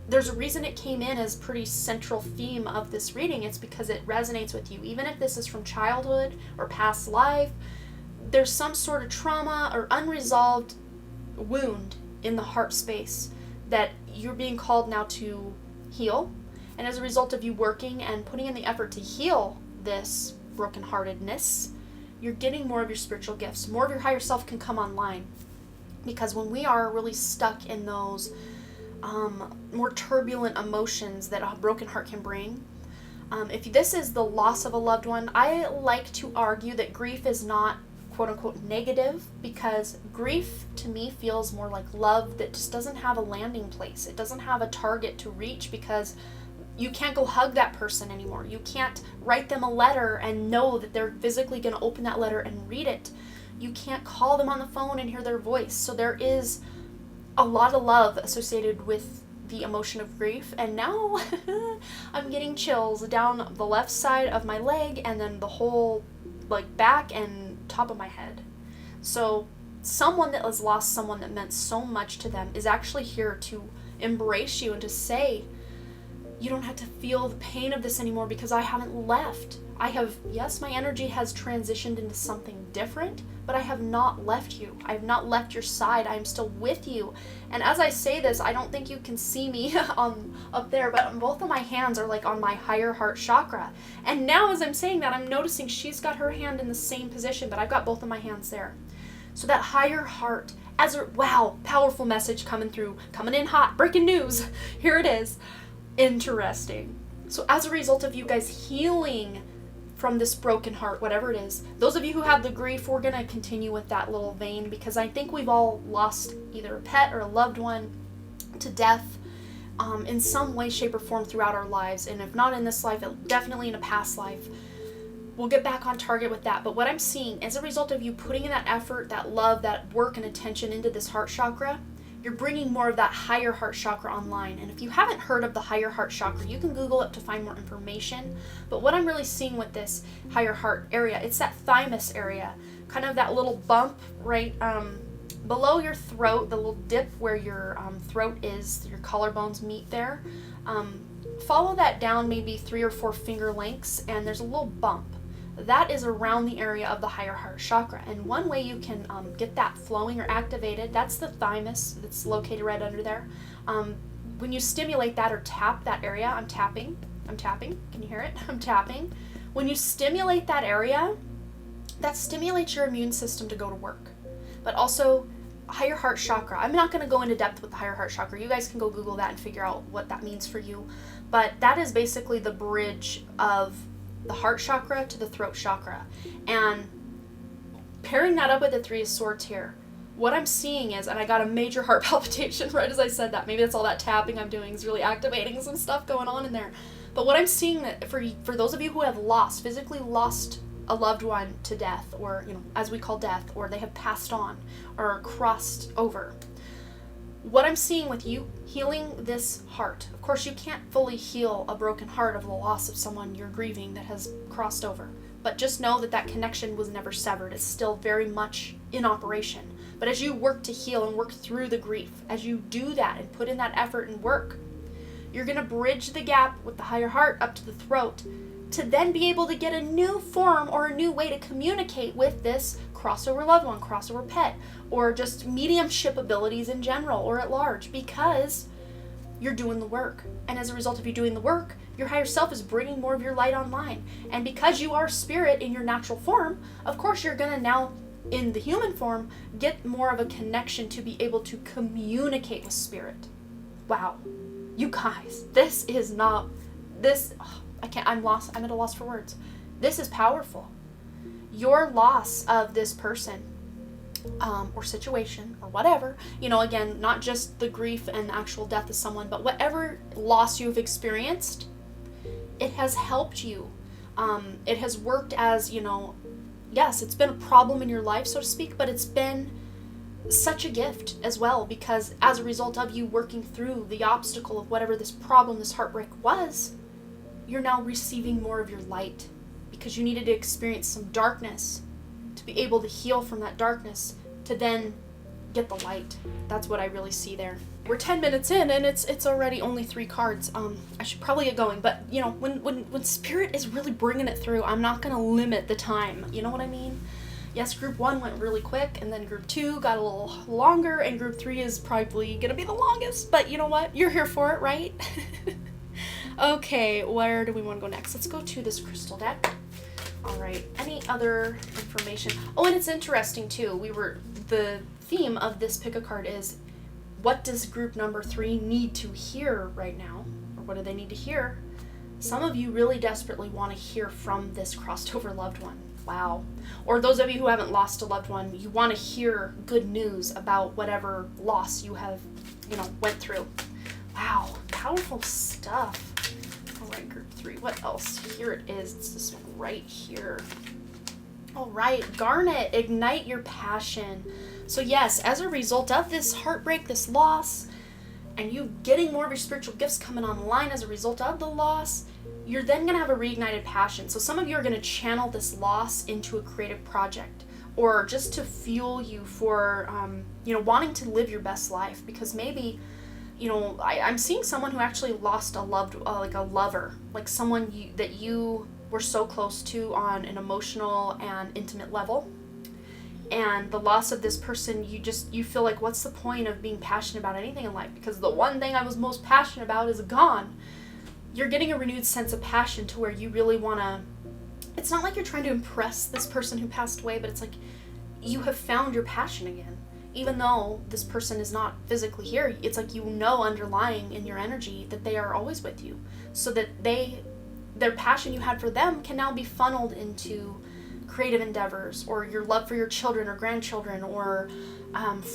there's a reason it came in as pretty central theme of this reading. It's because it resonates with you. Even if this is from childhood or past life, there's some sort of trauma or unresolved wound in the heart space that you're being called now to heal. And as a result of you working and putting in the effort to heal this brokenheartedness, you're getting more of your spiritual gifts. More of your higher self can come online. Because when we are really stuck in those more turbulent emotions that a broken heart can bring, if this is the loss of a loved one, I like to argue that grief is not quote-unquote negative, because grief to me feels more like love that just doesn't have a landing place. It doesn't have a target to reach, because you can't go hug that person anymore. You can't write them a letter and know that they're physically going to open that letter and read it. You can't call them on the phone and hear their voice. So there is a lot of love associated with the emotion of grief. And now I'm getting chills down the left side of my leg and then the whole back and top of my head. So someone that has lost someone that meant so much to them is actually here to embrace you and to say, you don't have to feel the pain of this anymore because I haven't left. Yes, my energy has transitioned into something different, but I have not left you. I have not left your side. I am still with you. And as I say this, I don't think you can see me up there, but both of my hands are on my higher heart chakra. And now as I'm saying that, I'm noticing she's got her hand in the same position, but I've got both of my hands there. So that higher heart, wow, powerful message coming in hot, breaking news. Here it is. Interesting. So as a result of you guys healing from this broken heart, whatever it is, those of you who have the grief, we're going to continue with that little vein, because I think we've all lost either a pet or a loved one to death in some way, shape, or form throughout our lives. And if not in this life, definitely in a past life. We'll get back on target with that. But what I'm seeing, as a result of you putting in that effort, that love, that work and attention into this heart chakra, You're bringing more of that higher heart chakra online. And if you haven't heard of the higher heart chakra, you can Google it to find more information. But what I'm really seeing with this higher heart area, it's that thymus area, kind of that little bump right below your throat, the little dip where your throat is, your collarbones meet there. Follow that down maybe 3 or 4 finger lengths, and there's a little bump. That is around the area of the higher heart chakra. And one way you can get that flowing or activated, that's the thymus that's located right under there. When you stimulate that or tap that area, I'm tapping, can you hear it? I'm tapping. When you stimulate that area, that stimulates your immune system to go to work. But also, higher heart chakra, I'm not going to go into depth with the higher heart chakra. You guys can go Google that and figure out what that means for you. But that is basically the bridge of the heart chakra to the throat chakra. And pairing that up with the 3 of Swords here, what I'm seeing is, and I got a major heart palpitation right as I said that. Maybe that's all that tapping I'm doing is really activating some stuff going on in there. But what I'm seeing that for those of you who have physically lost a loved one to death, or as we call death, or they have passed on or crossed over, what I'm seeing with you healing this heart, of course you can't fully heal a broken heart of the loss of someone you're grieving that has crossed over, but just know that connection was never severed. It's still very much in operation. But as you work to heal and work through the grief, as you do that and put in that effort and work, you're going to bridge the gap with the higher heart up to the throat to then be able to get a new form or a new way to communicate with this crossover loved one, crossover pet, or just mediumship abilities in general or at large, because you're doing the work. And as a result of you doing the work, your higher self is bringing more of your light online. And because you are spirit in your natural form, of course you're going to now, in the human form, get more of a connection to be able to communicate with spirit. Wow. You guys, this is not, this, I'm at a loss for words. This is powerful. Your loss of this person or situation or whatever, again, not just the grief and actual death of someone, but whatever loss you've experienced, it has helped you. It has worked as, yes, it's been a problem in your life, so to speak, but it's been such a gift as well, because as a result of you working through the obstacle of whatever this problem, this heartbreak was, you're now receiving more of your light, because you needed to experience some darkness to be able to heal from that darkness to then get the light. That's what I really see there. We're 10 minutes in and it's already only 3 cards. I should probably get going, but when spirit is really bringing it through, I'm not going to limit the time. You know what I mean? Yes, group 1 went really quick, and then group 2 got a little longer, and group 3 is probably going to be the longest, but you know what? You're here for it, right? Okay, where do we want to go next? Let's go to this crystal deck. All right, any other information? Oh, and it's interesting too. The theme of this pick a card is, what does group number 3 need to hear right now? Or what do they need to hear? Some of you really desperately want to hear from this crossed over loved one. Wow. Or those of you who haven't lost a loved one, you want to hear good news about whatever loss you have, went through. Wow, powerful stuff. All right, group 3, what else? Here it is, it's this one right here. All right, Garnet, ignite your passion. So yes, as a result of this heartbreak, this loss, and you getting more of your spiritual gifts coming online as a result of the loss, you're then going to have a reignited passion. So some of you are going to channel this loss into a creative project, or just to fuel you for, wanting to live your best life, because maybe, I'm seeing someone who actually lost a lover, like someone that you were so close to on an emotional and intimate level. And the loss of this person, you feel like, what's the point of being passionate about anything in life? Because the one thing I was most passionate about is gone. You're getting a renewed sense of passion to where you really want to, it's not like you're trying to impress this person who passed away, but it's like you have found your passion again. Even though this person is not physically here, it's like underlying in your energy that they are always with you. So that their passion you had for them can now be funneled into creative endeavors, or your love for your children or grandchildren, or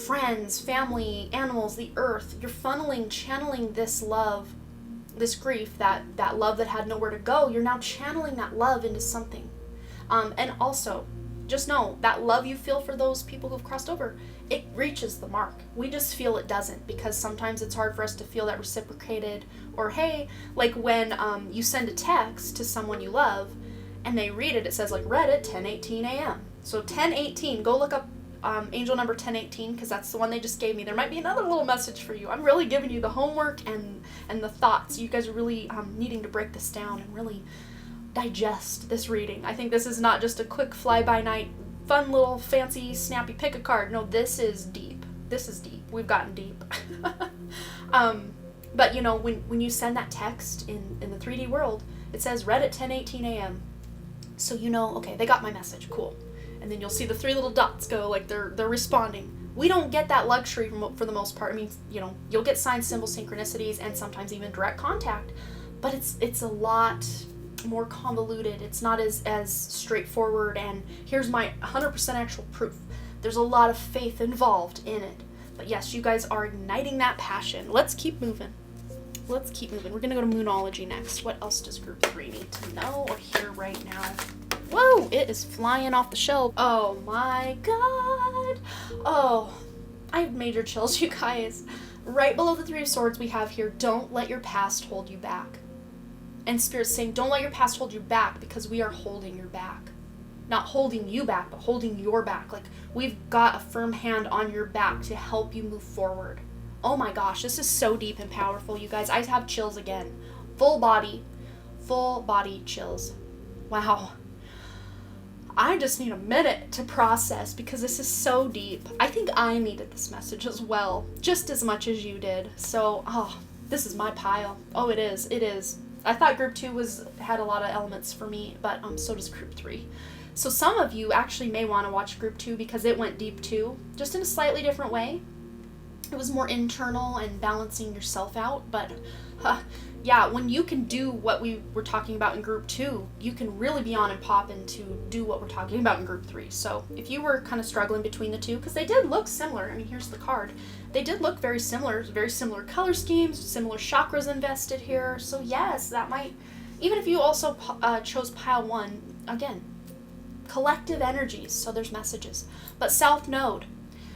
friends, family, animals, the earth. You're channeling this love, this grief, that love that had nowhere to go. You're now channeling that love into something. And also, just know that love you feel for those people who've crossed over, it reaches the mark. We just feel it doesn't, because sometimes it's hard for us to feel that reciprocated. Or hey, like when you send a text to someone you love and they read it, it says like read at 10:18 a.m. So 10:18, go look up angel number 1018, because that's the one they just gave me. There might be another little message for you. I'm really giving you the homework and the thoughts. You guys are really needing to break this down and really digest this reading. I think this is not just a quick fly-by-night, fun little fancy snappy pick a card. No, this is deep. This is deep. We've gotten deep. But you know, when you send that text in the 3D world, it says read at 10:18 a.m. So you know, okay, they got my message, cool. And then you'll see the 3 little dots go like they're responding. We don't get that luxury for the most part. I mean, you know, you'll get sign, symbol, synchronicities, and sometimes even direct contact, but it's a lot more convoluted. It's not as straightforward, and here's my 100% actual proof. There's a lot of faith involved in it. But yes, you guys are igniting that passion. Let's keep moving. Let's keep moving. We're going to go to Moonology next. What else does group 3 need to know or hear right now? Whoa, it is flying off the shelf. Oh my god. Oh, I have major chills, you guys. Right below the 3 of Swords, we have here, don't let your past hold you back. And Spirit's saying, don't let your past hold you back, because we are holding your back. Not holding you back, but holding your back. Like, we've got a firm hand on your back to help you move forward. Oh my gosh, this is so deep and powerful, you guys. I have chills again. Full body chills. Wow. I just need a minute to process, because this is so deep. I think I needed this message as well, just as much as you did. So, this is my pile. Oh, it is. It is. I thought group 2 had a lot of elements for me, but so does group 3. So some of you actually may want to watch group 2, because it went deep too, just in a slightly different way. It was more internal and balancing yourself out, but yeah, when you can do what we were talking about in group 2, you can really be on and popping to do what we're talking about in group 3. So if you were kind of struggling between the two, because they did look similar, I mean, here's the card. They did look very similar color schemes, similar chakras invested here. So yes, that might, even if you also chose pile 1, again, collective energies, so there's messages. But South Node,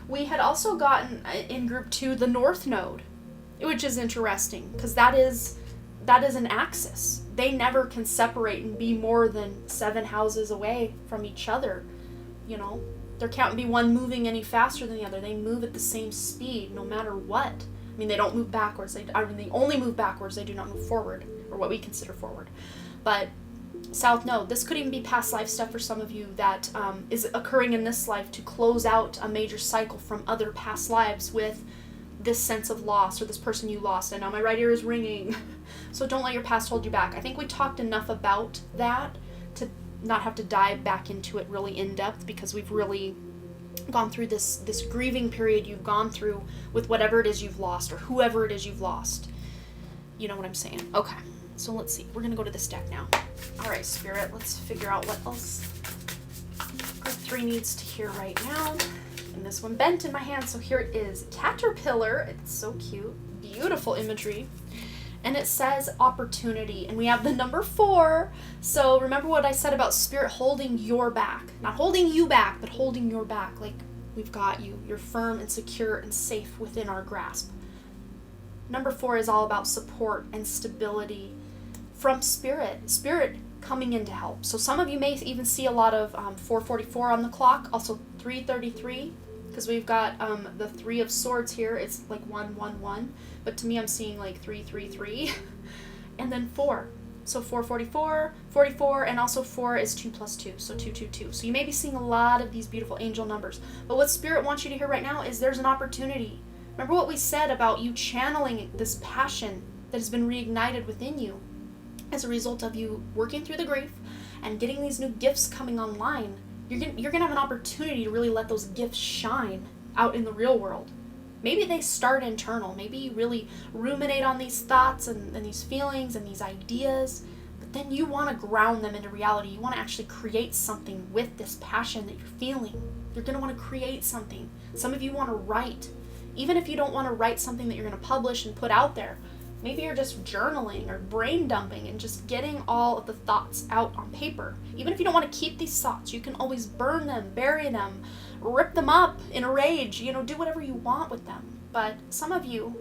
we had also gotten in group 2 the North Node, which is interesting, because that is an axis. They never can separate and be more than 7 houses away from each other. You know, there can't be one moving any faster than the other. They move at the same speed no matter what. I mean, they don't move backwards. They only move backwards. They do not move forward, or what we consider forward. But South Node, this could even be past life stuff for some of you that is occurring in this life to close out a major cycle from other past lives with this sense of loss, or this person you lost. I know my right ear is ringing. So don't let your past hold you back. I think we talked enough about that to not have to dive back into it really in depth, because we've really gone through this grieving period you've gone through with whatever it is you've lost, or whoever it is you've lost. You know what I'm saying? Okay, so let's see. We're going to go to this deck now. All right, Spirit, let's figure out what else group 3 needs to hear right now. And this one bent in my hand, so here it is. Caterpillar. It's so cute. Beautiful imagery. And it says opportunity, and we have the number 4. So remember what I said about Spirit holding your back. Not holding you back, but holding your back. Like, we've got you. You're firm and secure and safe within our grasp. Number 4 is all about support and stability from Spirit. Spirit coming in to help. So some of you may even see a lot of 444 on the clock, also 333, because we've got the 3 of Swords here. It's like 111, but to me I'm seeing like 333, and then 4. So 444, 44, and also 4 is 2 plus 2, so 222. So you may be seeing a lot of these beautiful angel numbers. But what Spirit wants you to hear right now is there's an opportunity. Remember what we said about you channeling this passion that has been reignited within you as a result of you working through the grief and getting these new gifts coming online. You're gonna have an opportunity to really let those gifts shine out in the real world. Maybe they start internal. Maybe you really ruminate on these thoughts and these feelings and these ideas, but then you want to ground them into reality. You want to actually create something with this passion that you're feeling. You're going to want to create something. Some of you want to write. Even if you don't want to write something that you're going to publish and put out there, Maybe you're just journaling or brain dumping and just getting all of the thoughts out on paper. Even if you don't want to keep these thoughts, you can always burn them, bury them, rip them up in a rage, do whatever you want with them. But some of you,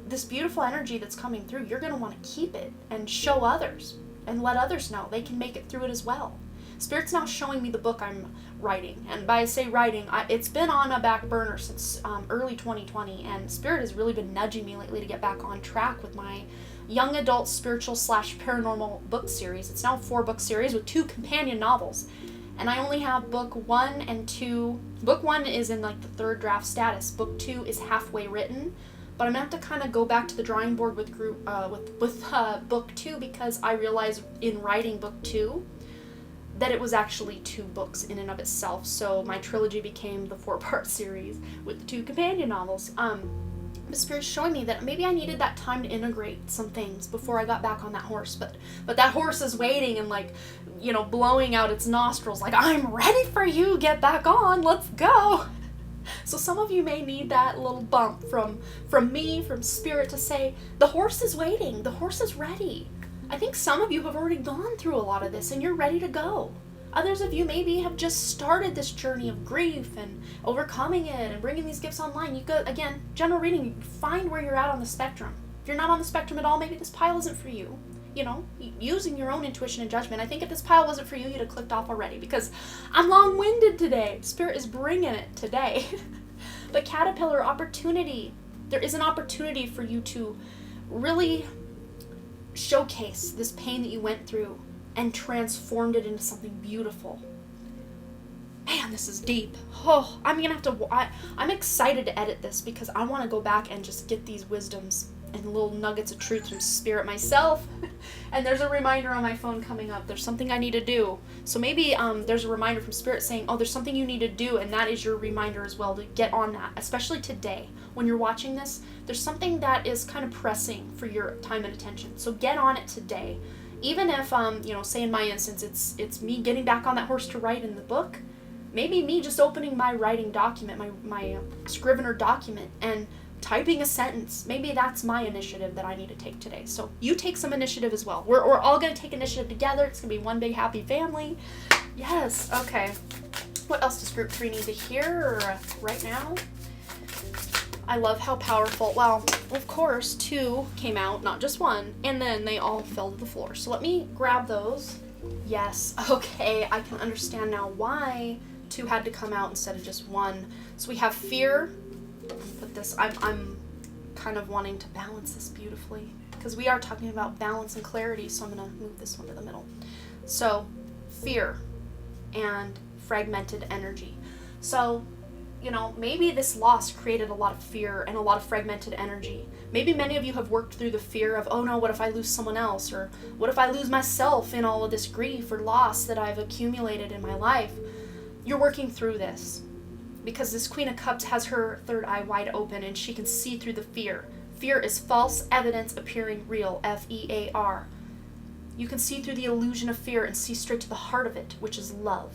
this beautiful energy that's coming through, you're going to want to keep it and show others and let others know they can make it through it as well. Spirit's now showing me the book I'm writing, and by I say writing, it's been on a back burner since early 2020, and Spirit has really been nudging me lately to get back on track with my young adult spiritual / paranormal book series. It's now a 4-book series with 2 companion novels, and I only have book 1 and 2. Book 1 is in like the 3rd draft status. Book 2 is halfway written, but I'm gonna have to kind of go back to the drawing board with book 2, because I realized in writing book 2 that it was actually 2 books in and of itself. So my trilogy became the 4-part series with the 2 companion novels. The Spirit's showing me that maybe I needed that time to integrate some things before I got back on that horse. But that horse is waiting and blowing out its nostrils like, I'm ready for you, get back on, let's go. So some of you may need that little bump from me, from Spirit, to say, the horse is waiting, the horse is ready. I think some of you have already gone through a lot of this and you're ready to go. Others of you maybe have just started this journey of grief and overcoming it and bringing these gifts online. You go, again, general reading, you find where you're at on the spectrum. If you're not on the spectrum at all, maybe this pile isn't for you. Using your own intuition and judgment. I think if this pile wasn't for you, you'd have clicked off already, because I'm long-winded today. Spirit is bringing it today. But Caterpillar, opportunity. There is an opportunity for you to really showcase this pain that you went through and transformed it into something beautiful. Man, this is deep. Oh, I'm excited to edit this, because I want to go back and just get these wisdoms and little nuggets of truth from Spirit myself. And there's a reminder on my phone coming up. There's something I need to do. So maybe there's a reminder from Spirit saying, oh, there's something you need to do, and that is your reminder as well to get on that, especially today. When you're watching this, there's something that is kind of pressing for your time and attention. So get on it today. Even if, say in my instance, it's me getting back on that horse to write in the book, maybe me just opening my writing document, my Scrivener document, and typing a sentence. Maybe that's my initiative that I need to take today. So you take some initiative as well. We're all going to take initiative together. It's going to be one big happy family. Yes, okay. What else does Group 3 need to hear right now? I love how powerful, well, of course, 2 came out, not just 1, and then they all fell to the floor. So let me grab those. Yes, okay, I can understand now why 2 had to come out instead of just 1. So we have fear. Put this, I'm kind of wanting to balance this beautifully, because we are talking about balance and clarity, so I'm going to move this one to the middle. So, fear and fragmented energy. So, maybe this loss created a lot of fear and a lot of fragmented energy. Maybe many of you have worked through the fear of, oh no, what if I lose someone else? Or what if I lose myself in all of this grief or loss that I've accumulated in my life? You're working through this, because this Queen of Cups has her third eye wide open and she can see through the fear. Fear is false evidence appearing real, F-E-A-R. You can see through the illusion of fear and see straight to the heart of it, which is love.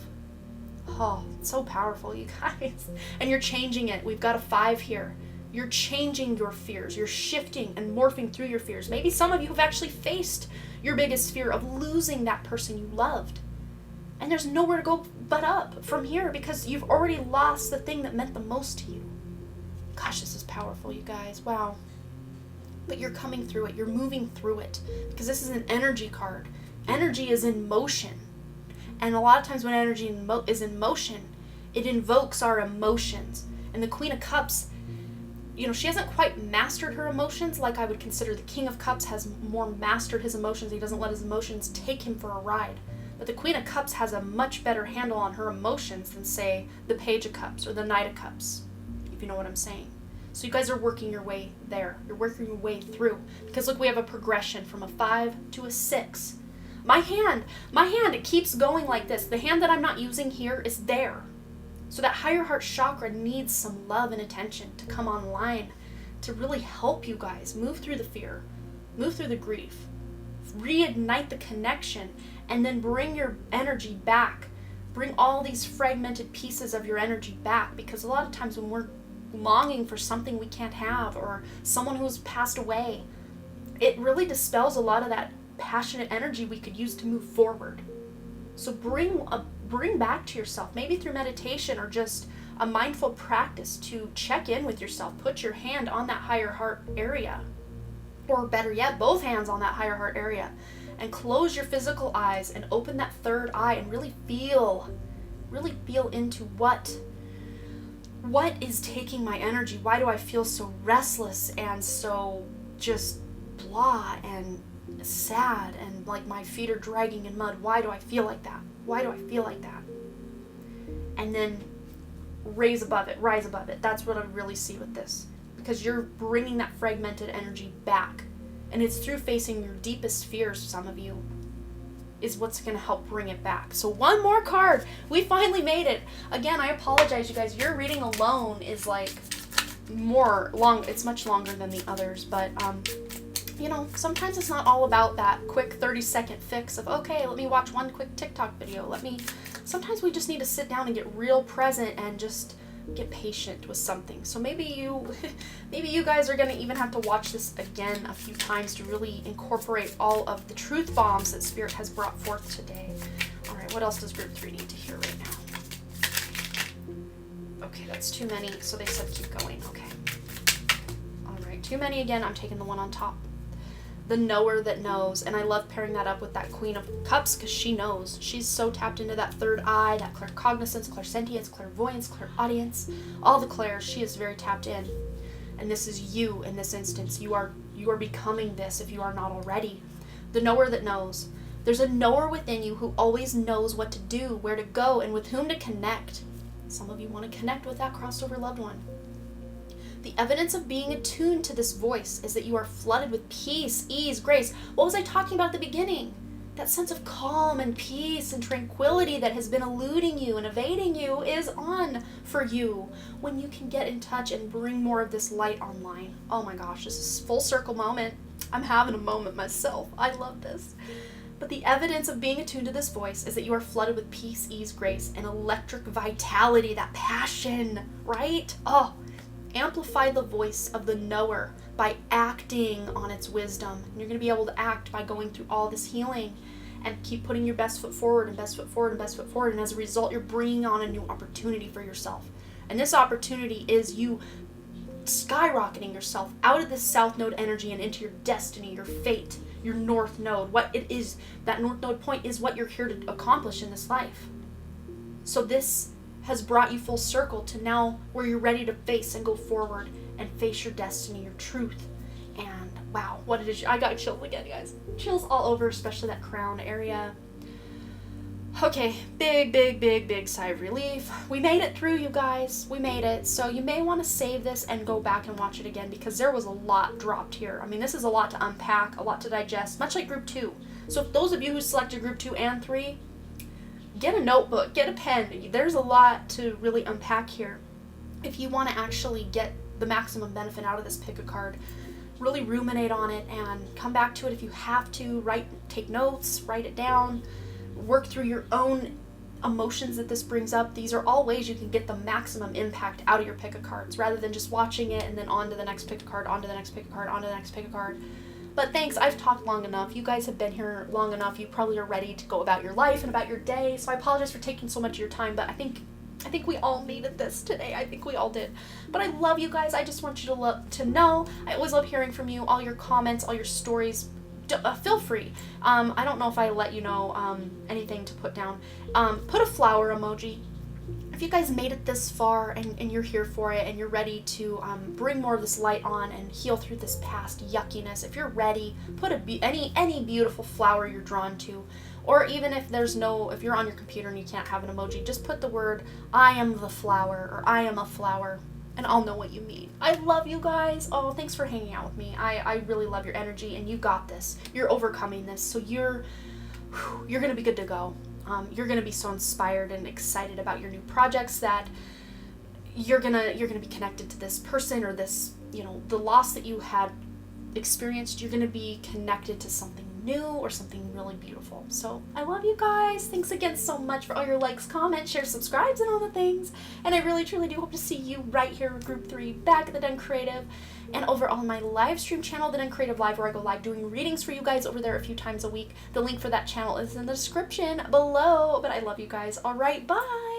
Oh, it's so powerful, you guys. And you're changing it. We've got a 5 here. You're changing your fears. You're shifting and morphing through your fears. Maybe some of you have actually faced your biggest fear of losing that person you loved. And there's nowhere to go but up from here, because you've already lost the thing that meant the most to you. Gosh, this is powerful, you guys. Wow. But you're coming through it. You're moving through it, because this is an energy card. Energy is in motion. And a lot of times when energy is in motion, it invokes our emotions. And the Queen of Cups, she hasn't quite mastered her emotions like I would consider the King of Cups has more mastered his emotions. He doesn't let his emotions take him for a ride. But the Queen of Cups has a much better handle on her emotions than, say, the Page of Cups or the Knight of Cups, if you know what I'm saying. So you guys are working your way there. You're working your way through. Because look, we have a progression from a 5 to a 6. My hand, it keeps going like this. The hand that I'm not using here is there. So that higher heart chakra needs some love and attention to come online to really help you guys move through the fear, move through the grief, reignite the connection, and then bring your energy back. Bring all these fragmented pieces of your energy back, because a lot of times when we're longing for something we can't have, or someone who's passed away, it really dispels a lot of that passionate energy we could use to move forward. So bring back to yourself, maybe through meditation or just a mindful practice, to check in with yourself. Put your hand on that higher heart area, or better yet, both hands on that higher heart area, and close your physical eyes and open that third eye and really feel into what is taking my energy. Why do I feel so restless and so just blah and sad and like my feet are dragging in mud? Why do I feel like that? Why do I feel like that? And then rise above it. That's what I really see with this, because you're bringing that fragmented energy back, and it's through facing your deepest fears, some of you, is what's going to help bring it back. So one more card. We finally made it. Again, I apologize, you guys. Your reading alone is like it's much longer than the others, but sometimes it's not all about that quick 30-second fix of, okay, let me watch one quick TikTok video. Sometimes we just need to sit down and get real present and just get patient with something. So maybe you guys are going to even have to watch this again a few times to really incorporate all of the truth bombs that Spirit has brought forth today. All right, what else does group 3 need to hear right now? Okay, that's too many, so they said keep going. Okay. All right, too many again. I'm taking the one on top. The knower that knows, and I love pairing that up with that Queen of Cups, because she knows. She's so tapped into that third eye, that claircognizance, clairsentience, clairvoyance, clairaudience, all the clairs. She is very tapped in, and this is you in this instance. You are becoming this if you are not already. The knower that knows. There's a knower within you who always knows what to do, where to go, and with whom to connect. Some of you want to connect with that crossover loved one. The evidence of being attuned to this voice is that you are flooded with peace, ease, grace. What was I talking about at the beginning? That sense of calm and peace and tranquility that has been eluding you and evading you is on for you when you can get in touch and bring more of this light online. Oh my gosh, this is a full circle moment. I'm having a moment myself. I love this. But the evidence of being attuned to this voice is that you are flooded with peace, ease, grace, and electric vitality, that passion, right? Oh, amplify the voice of the knower by acting on its wisdom. And you're going to be able to act by going through all this healing and keep putting your best foot forward and best foot forward and best foot forward. And as a result, you're bringing on a new opportunity for yourself. And this opportunity is you skyrocketing yourself out of this south node energy and into your destiny, your fate, your north node. What it is, that north node point is what you're here to accomplish in this life. So this has brought you full circle to now where you're ready to face and go forward and face your destiny, your truth. And wow, what it is. I got chills again, guys. Chills all over, especially that crown area. Okay, big sigh of relief. We made it through, you guys. We made it. So you may want to save this and go back and watch it again, because there was a lot dropped here. I mean, this is a lot to unpack, a lot to digest, much like group 2. So if those of you who selected group 2 and 3, get a notebook, get a pen. There's a lot to really unpack here. If you want to actually get the maximum benefit out of this pick a card, really ruminate on it and come back to it if you have to. Take notes, write it down, work through your own emotions that this brings up. These are all ways you can get the maximum impact out of your pick a cards, rather than just watching it and then on to the next pick a card, on to the next pick a card, on to the next pick a card. But thanks, I've talked long enough. You guys have been here long enough. You probably are ready to go about your life and about your day. So I apologize for taking so much of your time, but I think we all needed this today. I think we all did. But I love you guys. I just want you to know. I always love hearing from you, all your comments, all your stories. Feel free. I don't know if I let you know anything to put down. Put a flower emoji. If you guys made it this far and you're here for it and you're ready to bring more of this light on and heal through this past yuckiness, if you're ready, put any beautiful flower you're drawn to. Or even if if you're on your computer and you can't have an emoji, just put the word, I am the flower, or I am a flower, and I'll know what you mean. I love you guys. Oh, thanks for hanging out with me. I really love your energy, and you got this. You're overcoming this, so you're going to be good to go. You're going to be so inspired and excited about your new projects that you're going to be connected to this person or this, the loss that you had experienced. You're going to be connected to something new or something really beautiful. So I love you guys. Thanks again so much for all your likes, comments, shares, subscribes, and all the things. And I really, truly do hope to see you right here in Group 3 back at the Done Creative and over on my live stream channel, The Done Creative Live, where I go live doing readings for you guys over there a few times a week. The link for that channel is in the description below. But I love you guys. All right, bye.